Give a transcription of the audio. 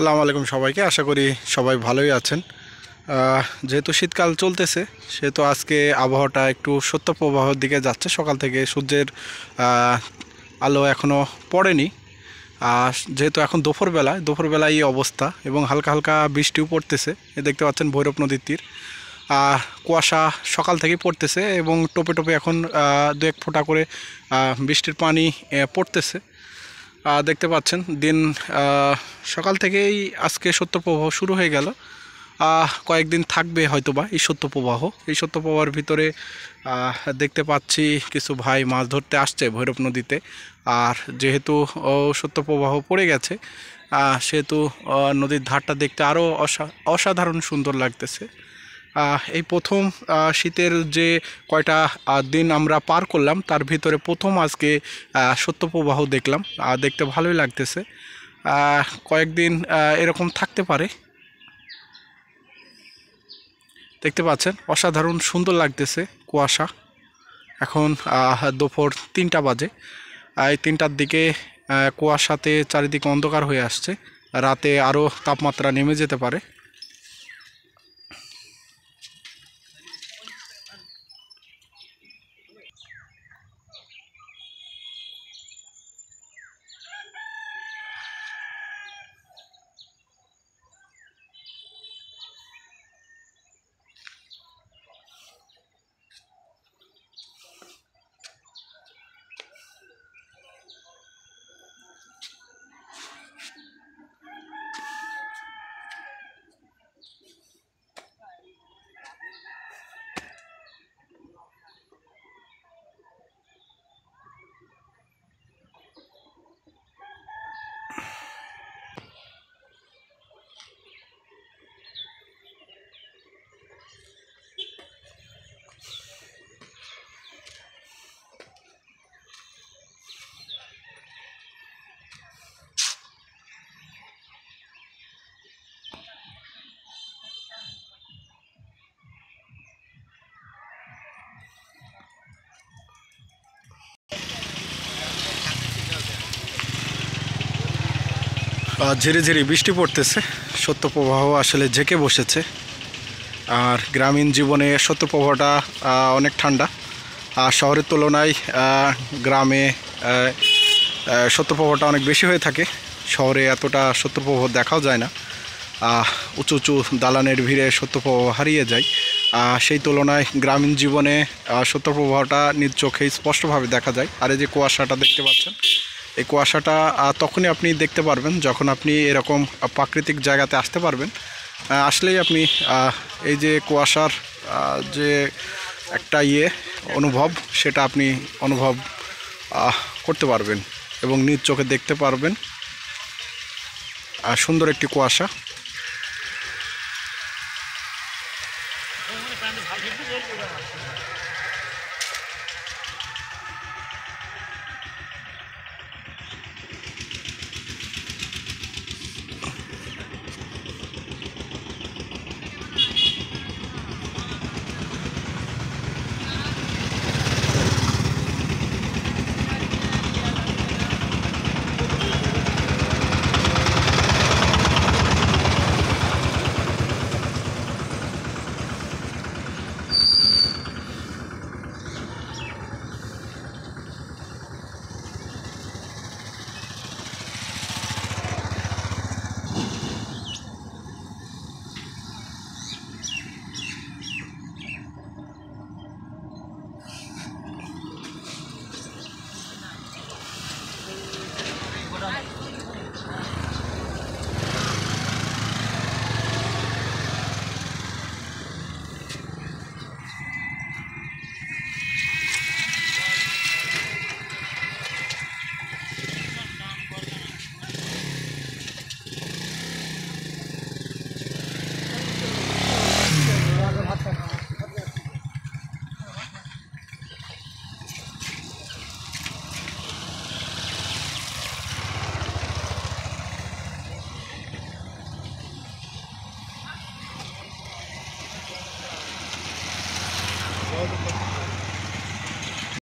আসসালামু আলাইকুম সবাইকে। আশা করি সবাই ভালোই আছেন। যেহেতু শীতকাল চলতেছে সেহেতু আজকে আবহাওয়াটা একটু শৈত্যপ্রবাহের দিকে যাচ্ছে। সকাল থেকে সূর্যের আলো এখনও পড়েনি। যেহেতু এখন দুপুরবেলায় এই অবস্থা এবং হালকা হালকা বৃষ্টিও পড়তেছে। দেখতে পাচ্ছেন ভৈরব নদীর তীর। কুয়াশা সকাল থেকেই পড়তেছে এবং টোপে টোপে এখন দু এক ফোঁটা করে বৃষ্টির পানি পড়তেছে। দেখতে পাচ্ছেন দিন সকাল থেকেই আজকে শৈত্যপ্রবাহ শুরু হয়ে গেল। কয়েকদিন থাকবে হয়তোবা এই শৈত্যপ্রবাহের ভিতরে দেখতে পাচ্ছি কিছু ভাই মাছ ধরতে আসছে ভৈরব নদীতে। আর যেহেতু শৈত্যপ্রবাহ পড়ে গেছে সেহেতু নদীর ধারটা দেখতে আরও অসাধারণ সুন্দর লাগতেছে। এই প্রথম শীতের যে কয়টা দিন আমরা পার করলাম তার ভিতরে প্রথম আজকে শৈত্যপ্রবাহ দেখলাম। দেখতে ভালোই লাগতেছে। কয়েকদিন এরকম থাকতে পারে। দেখতে পাচ্ছেন অসাধারণ সুন্দর লাগতেছে কুয়াশা। এখন দুপুর 3টা বাজে। এই 3টার দিকে কুয়াশাতে চারিদিকে অন্ধকার হয়ে আসছে। রাতে আরও তাপমাত্রা নেমে যেতে পারে। ঝিরি ঝিরি বৃষ্টি পড়তেছে। শৈত্যপ্রবাহ আসলে ঝেঁকে বসেছে। আর গ্রামীণ জীবনে শৈত্যপ্রবাহটা অনেক ঠান্ডা। আর শহরের তুলনায় গ্রামে শৈত্যপ্রবাহটা অনেক বেশি হয়ে থাকে। শহরে এতটা শৈত্যপ্রবাহ দেখাও যায় না। উঁচু উঁচু দালানের ভিড়ে শৈত্যপ্রবাহ হারিয়ে যায়। সেই তুলনায় গ্রামীণ জীবনে শৈত্যপ্রবাহটা নিজ চোখে স্পষ্টভাবে দেখা যায়। আর এই যে কুয়াশাটা দেখতে পাচ্ছেন, এই কুয়াশাটা তখনই আপনি দেখতে পারবেন যখন আপনি এরকম প্রাকৃতিক জায়গাতে আসতে পারবেন। আসলেই আপনি এই যে কুয়াশার যে একটা অনুভব সেটা আপনি অনুভব করতে পারবেন এবং নিজ চোখে দেখতে পারবেন। সুন্দর একটি কুয়াশা।